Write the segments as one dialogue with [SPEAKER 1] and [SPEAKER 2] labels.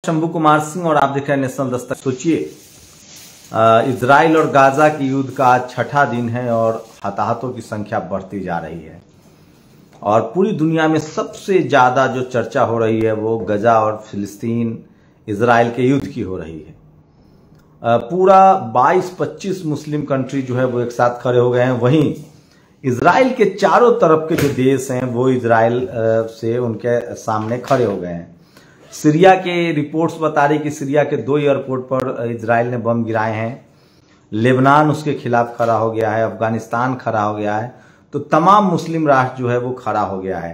[SPEAKER 1] शंभू कुमार सिंह और आप देख रहे हैं नेशनल दस्तक। सोचिए, इजराइल और गाजा के युद्ध का आज छठा दिन है और हताहतों की संख्या बढ़ती जा रही है और पूरी दुनिया में सबसे ज्यादा जो चर्चा हो रही है वो गजा और फिलिस्तीन इजराइल के युद्ध की हो रही है। पूरा 22-25 मुस्लिम कंट्री जो है वो एक साथ खड़े हो गए हैं। वहीं इजराइल के चारों तरफ के जो देश हैं वो इजराइल से उनके सामने खड़े हो गए हैं। सीरिया के रिपोर्ट्स बता रही कि सीरिया के 2 एयरपोर्ट पर इजराइल ने बम गिराए हैं। लेबनान उसके खिलाफ खड़ा हो गया है, अफगानिस्तान खड़ा हो गया है, तो तमाम मुस्लिम राष्ट्र जो है वो खड़ा हो गया है।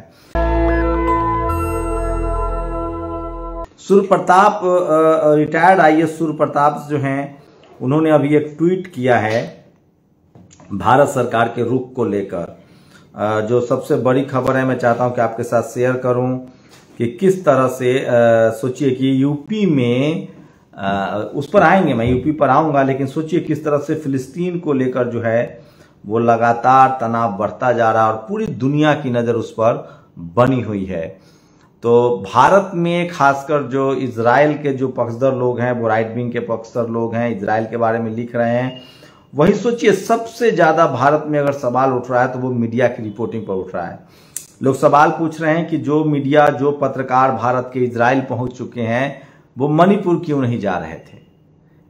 [SPEAKER 1] सूर्य प्रताप, रिटायर्ड आईएएस सूर्य प्रताप जो हैं, उन्होंने अभी एक ट्वीट किया है भारत सरकार के रुख को लेकर। जो सबसे बड़ी खबर है मैं चाहता हूं कि आपके साथ शेयर करूं कि किस तरह से सोचिए कि यूपी में उस पर आएंगे, मैं यूपी पर आऊंगा, लेकिन सोचिए किस तरह से फिलिस्तीन को लेकर जो है वो लगातार तनाव बढ़ता जा रहा है और पूरी दुनिया की नजर उस पर बनी हुई है। तो भारत में खासकर जो इजराइल के जो पक्षधर लोग हैं, वो राइट विंग के पक्षधर लोग हैं, इजराइल के बारे में लिख रहे हैं। वही सोचिए सबसे ज्यादा भारत में अगर सवाल उठ रहा है तो वो मीडिया की रिपोर्टिंग पर उठ रहा है। लोग सवाल पूछ रहे हैं कि जो मीडिया, जो पत्रकार भारत के इजराइल पहुंच चुके हैं वो मणिपुर क्यों नहीं जा रहे थे।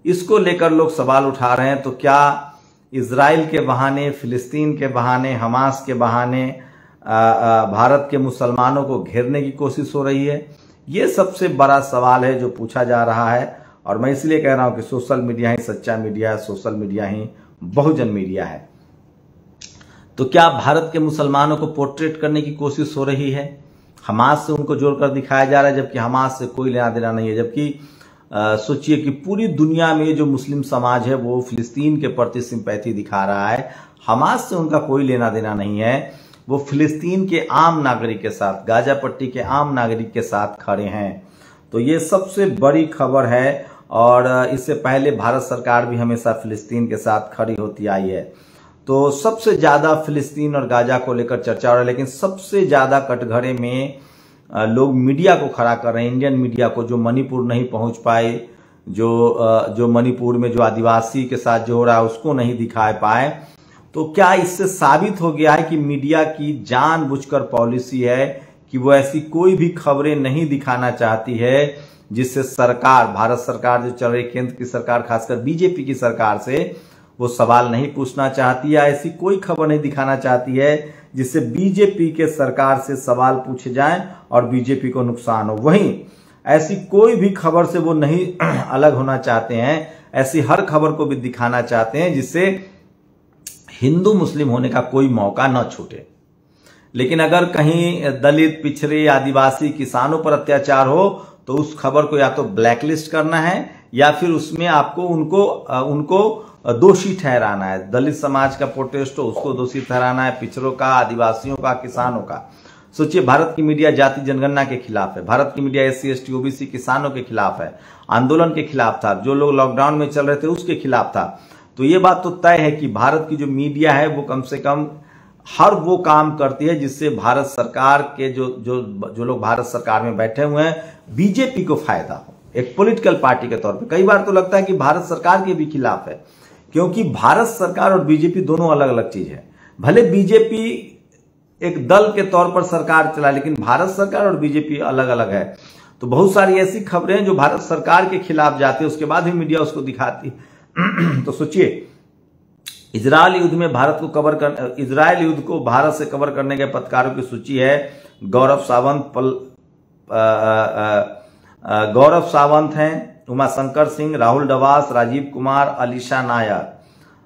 [SPEAKER 1] इसको लेकर लोग सवाल उठा रहे हैं। तो क्या इजराइल के बहाने, फिलिस्तीन के बहाने, हमास के बहाने भारत के मुसलमानों को घेरने की कोशिश हो रही है? ये सबसे बड़ा सवाल है जो पूछा जा रहा है। और मैं इसलिए कह रहा हूं कि सोशल मीडिया ही सच्चा मीडिया है, सोशल मीडिया ही बहुजन मीडिया है। तो क्या भारत के मुसलमानों को पोर्ट्रेट करने की कोशिश हो रही है? हमास से उनको जोड़कर दिखाया जा रहा है, जबकि हमास से कोई लेना देना नहीं है। जबकि सोचिए कि पूरी दुनिया में जो मुस्लिम समाज है वो फिलिस्तीन के प्रति सिंपैथी दिखा रहा है, हमास से उनका कोई लेना देना नहीं है। वो फिलिस्तीन के आम नागरिक के साथ, गाजा पट्टी के आम नागरिक के साथ खड़े हैं। तो ये सबसे बड़ी खबर है और इससे पहले भारत सरकार भी हमेशा फिलिस्तीन के साथ खड़ी होती आई है। तो सबसे ज्यादा फिलिस्तीन और गाजा को लेकर चर्चा हो रहा है, लेकिन सबसे ज्यादा कटघरे में लोग मीडिया को खड़ा कर रहे हैं, इंडियन मीडिया को, जो मणिपुर नहीं पहुंच पाए, जो मणिपुर में जो आदिवासी के साथ जो हो रहा है उसको नहीं दिखा पाए। तो क्या इससे साबित हो गया है कि मीडिया की जानबूझकर पॉलिसी है कि वो ऐसी कोई भी खबरें नहीं दिखाना चाहती है जिससे सरकार, भारत सरकार जो चल रही, केंद्र की सरकार, खासकर बीजेपी की सरकार से वो सवाल नहीं पूछना चाहती है, ऐसी कोई खबर नहीं दिखाना चाहती है जिससे बीजेपी के सरकार से सवाल पूछे जाएं और बीजेपी को नुकसान हो। वहीं ऐसी कोई भी खबर से वो नहीं अलग होना चाहते हैं, ऐसी हर खबर को भी दिखाना चाहते हैं जिससे हिंदू मुस्लिम होने का कोई मौका न छूटे। लेकिन अगर कहीं दलित, पिछड़े, आदिवासी, किसानों पर अत्याचार हो तो उस खबर को या तो ब्लैकलिस्ट करना है या फिर उसमें आपको उनको दोषी ठहराना है। दलित समाज का प्रोटेस्ट हो उसको दोषी ठहराना है, पिछड़ों का, आदिवासियों का, किसानों का। सोचिए, भारत की मीडिया जाति जनगणना के खिलाफ है, भारत की मीडिया SC ST OBC किसानों के खिलाफ है, आंदोलन के खिलाफ था, जो लोग लॉकडाउन में चल रहे थे उसके खिलाफ था। तो ये बात तो तय है कि भारत की जो मीडिया है वो कम से कम हर वो काम करती है जिससे भारत सरकार के जो लोग भारत सरकार में बैठे हुए हैं बीजेपी को फायदा हो, एक पॉलिटिकल पार्टी के तौर पे। कई बार तो लगता है कि भारत सरकार के भी खिलाफ है, क्योंकि भारत सरकार और बीजेपी दोनों अलग अलग चीज है। भले बीजेपी एक दल के तौर पर सरकार चला, लेकिन भारत सरकार और बीजेपी अलग अलग है। तो बहुत सारी ऐसी खबरें जो भारत सरकार के खिलाफ जाती है उसके बाद भी मीडिया उसको दिखाती। तो सोचिए, इजराइल युद्ध में भारत को कवर कर, इजराइल युद्ध को भारत से कवर करने के पत्रकारों की सूची है। गौरव सावंत हैं, उमाशंकर सिंह, राहुल डवास, राजीव कुमार, अलीशा नायर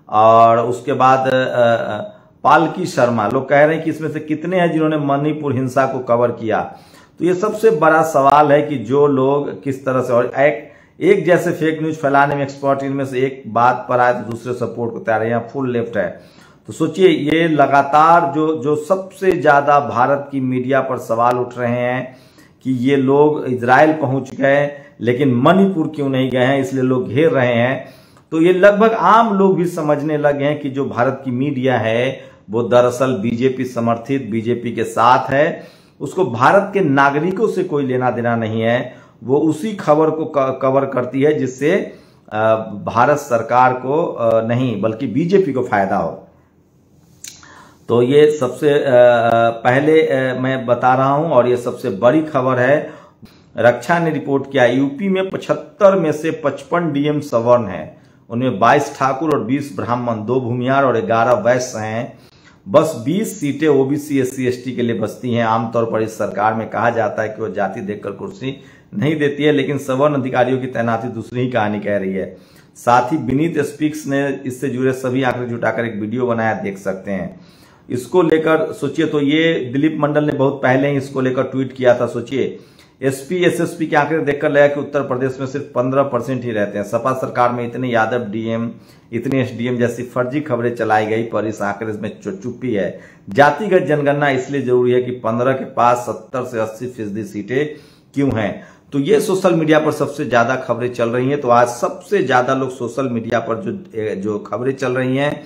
[SPEAKER 1] और उसके बाद पालकी शर्मा। लोग कह रहे हैं कि इसमें से कितने हैं जिन्होंने मणिपुर हिंसा को कवर किया। तो ये सबसे बड़ा सवाल है कि जो लोग किस तरह से, और एक जैसे फेक न्यूज फैलाने में एक्सपर्ट, इनमें से एक बात पर आए तो दूसरे सपोर्ट को तैयार है, यहाँ फुल लेफ्ट है। तो सोचिए, ये लगातार जो सबसे ज्यादा भारत की मीडिया पर सवाल उठ रहे हैं कि ये लोग इजराइल पहुंच गए लेकिन मणिपुर क्यों नहीं गए हैं, इसलिए लोग घेर रहे हैं। तो ये लगभग आम लोग भी समझने लगे हैं कि जो भारत की मीडिया है वो दरअसल बीजेपी समर्थित, बीजेपी के साथ है, उसको भारत के नागरिकों से कोई लेना देना नहीं है वो उसी खबर को कवर करती है जिससे भारत सरकार को नहीं बल्कि बीजेपी को फायदा हो। तो ये सबसे पहले मैं बता रहा हूं और ये सबसे बड़ी खबर है। रक्षा ने रिपोर्ट किया यूपी में 75 में से 55 डीएम सवर्ण हैं, उनमें 22 ठाकुर और 20 ब्राह्मण, 2 भूमिहार और 11 वैश्य हैं। बस 20 सीटें ओबीसी एससी एसटी के लिए बचती हैं। आमतौर पर इस सरकार में कहा जाता है कि वो जाति देखकर कुर्सी नहीं देती है, लेकिन सवर्ण अधिकारियों की तैनाती दूसरी ही कहानी कह रही है। साथ ही विनीत स्पीक्स ने इससे जुड़े सभी आंकड़े जुटाकर एक वीडियो बनाया, देख सकते हैं। इसको लेकर सोचिए, तो ये दिलीप मंडल ने बहुत पहले ही इसको लेकर ट्वीट किया था। सोचिए, एसपी एसएसपी के आंकड़े देखकर लगा कि उत्तर प्रदेश में सिर्फ 15% ही रहते हैं। सपा सरकार में इतने यादव डीएम, इतने एसडीएम जैसी फर्जी खबरें चलाई गई, पर इस आंकड़े में चुप्पी है। जातिगत जनगणना इसलिए जरूरी है कि 15 के पास 70 से 80% सीटें क्यों हैं। तो ये सोशल मीडिया पर सबसे ज्यादा खबरें चल रही हैं। तो आज सबसे ज्यादा लोग सोशल मीडिया पर जो खबरें चल रही हैं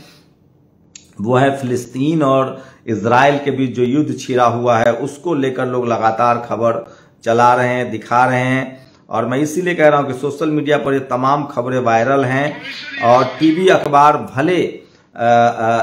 [SPEAKER 1] वो है फिलिस्तीन और इजराइल के बीच जो युद्ध छिड़ा हुआ है, उसको लेकर लोग लगातार खबर चला रहे हैं, दिखा रहे हैं। और मैं इसीलिए कह रहा हूं कि सोशल मीडिया पर ये तमाम खबरें वायरल हैं और टीवी अखबार भले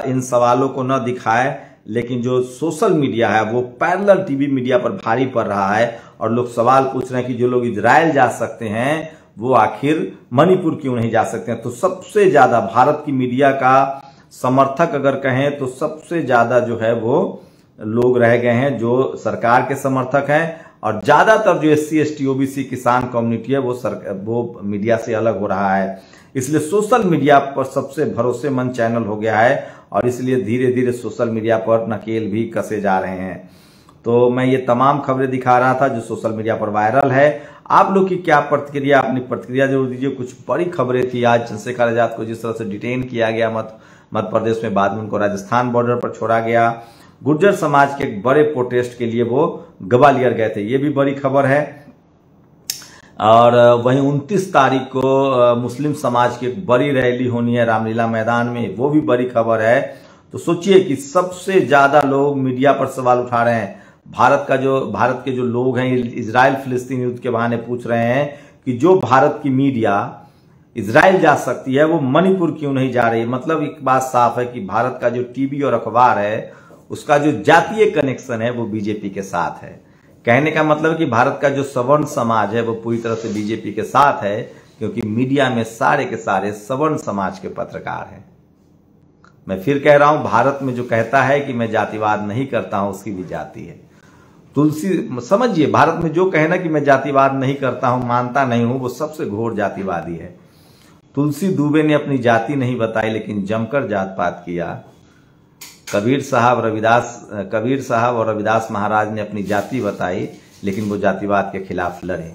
[SPEAKER 1] इन सवालों को न दिखाए, लेकिन जो सोशल मीडिया है वो पैरेलल टीवी मीडिया पर भारी पड़ रहा है। और लोग सवाल पूछ रहे हैं कि जो लोग इजराइल जा सकते हैं वो आखिर मणिपुर क्यों नहीं जा सकते हैं। तो सबसे ज्यादा भारत की मीडिया का समर्थक अगर कहें तो सबसे ज्यादा जो है वो लोग रह गए हैं जो सरकार के समर्थक हैं, और ज्यादातर जो एससी एसटी ओबीसी किसान कम्युनिटी है वो मीडिया से अलग हो रहा है। इसलिए सोशल मीडिया पर सबसे भरोसेमंद चैनल हो गया है और इसलिए धीरे धीरे सोशल मीडिया पर नकेल भी कसे जा रहे हैं। तो मैं ये तमाम खबरें दिखा रहा था जो सोशल मीडिया पर वायरल है। आप लोग की क्या प्रतिक्रिया, अपनी प्रतिक्रिया जरूर दीजिए। कुछ बड़ी खबरें थी आज। चंद्रशेखर आजाद को जिस तरह से डिटेन किया गया मध्य प्रदेश में, बाद में उनको राजस्थान बॉर्डर पर छोड़ा गया। गुर्जर समाज के एक बड़े प्रोटेस्ट के लिए वो ग्वालियर गए थे, ये भी बड़ी खबर है। और वहीं 29 तारीख को मुस्लिम समाज की एक बड़ी रैली होनी है रामलीला मैदान में, वो भी बड़ी खबर है। तो सोचिए कि सबसे ज्यादा लोग मीडिया पर सवाल उठा रहे हैं। भारत के जो लोग हैं इजराइल फिलिस्तीन युद्ध के बहाने पूछ रहे हैं कि जो भारत की मीडिया इजराइल जा सकती है वो मणिपुर क्यों नहीं जा रही। मतलब एक बात साफ है कि भारत का जो टीवी और अखबार है उसका जो जातीय कनेक्शन है वो बीजेपी के साथ है। कहने का मतलब कि भारत का जो सवर्ण समाज है वो पूरी तरह से बीजेपी के साथ है, क्योंकि मीडिया में सारे के सारे सवर्ण समाज के पत्रकार हैं। मैं फिर कह रहा हूं, भारत में जो कहता है कि मैं जातिवाद नहीं करता हूं उसकी भी जाति है। तुलसी समझिए, भारत में जो कहना कि मैं जातिवाद नहीं करता हूं, मानता नहीं हूं, वो सबसे घोर जातिवादी है। तुलसी दुबे ने अपनी जाति नहीं बताई लेकिन जमकर जात पात किया। कबीर साहब और रविदास महाराज ने अपनी जाति बताई लेकिन वो जातिवाद के खिलाफ लड़े।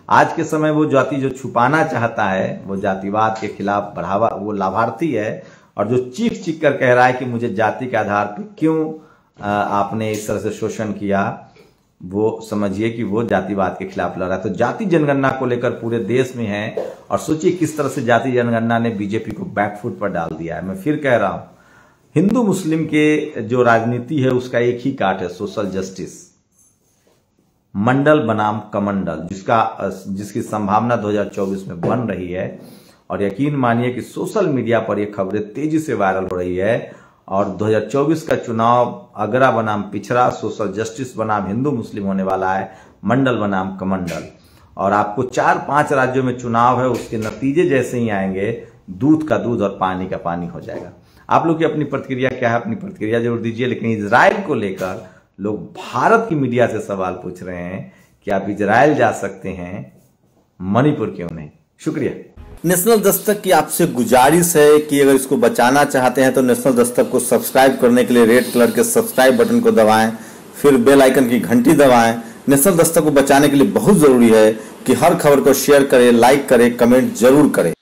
[SPEAKER 1] आज के समय वो जाति जो छुपाना चाहता है वो जातिवाद के खिलाफ बढ़ावा, वो लाभार्थी है। और जो चीख चीख कर कह रहा है कि मुझे जाति के आधार पर क्यों आपने इस तरह से शोषण किया, वो समझिए कि वो जातिवाद के खिलाफ लड़ रहा है। तो जाति जनगणना को लेकर पूरे देश में है और सोचिए किस तरह से जाति जनगणना ने बीजेपी को बैकफुट पर डाल दिया है। मैं फिर कह रहा हूं, हिंदू मुस्लिम के जो राजनीति है उसका एक ही काट है, सोशल जस्टिस। मंडल बनाम कमंडल, जिसकी संभावना 2024 में बन रही है। और यकीन मानिए कि सोशल मीडिया पर यह खबरें तेजी से वायरल हो रही है। और 2024 का चुनाव अगरा बनाम पिछड़ा, सोशल जस्टिस बनाम हिंदू मुस्लिम होने वाला है, मंडल बनाम कमंडल। और आपको 4-5 राज्यों में चुनाव है, उसके नतीजे जैसे ही आएंगे दूध का दूध और पानी का पानी हो जाएगा। आप लोग की अपनी प्रतिक्रिया क्या है, अपनी प्रतिक्रिया जरूर दीजिए। लेकिन इजराइल को लेकर लोग भारत की मीडिया से सवाल पूछ रहे हैं कि आप इजराइल जा सकते हैं, मणिपुर क्यों नहीं। शुक्रिया।
[SPEAKER 2] नेशनल दस्तक की आपसे गुजारिश है कि अगर इसको बचाना चाहते हैं तो नेशनल दस्तक को सब्सक्राइब करने के लिए रेड कलर के सब्सक्राइब बटन को दबाएं, फिर बेल आइकन की घंटी दबाएं। नेशनल दस्तक को बचाने के लिए बहुत जरूरी है कि हर खबर को शेयर करें, लाइक करें, कमेंट जरूर करें।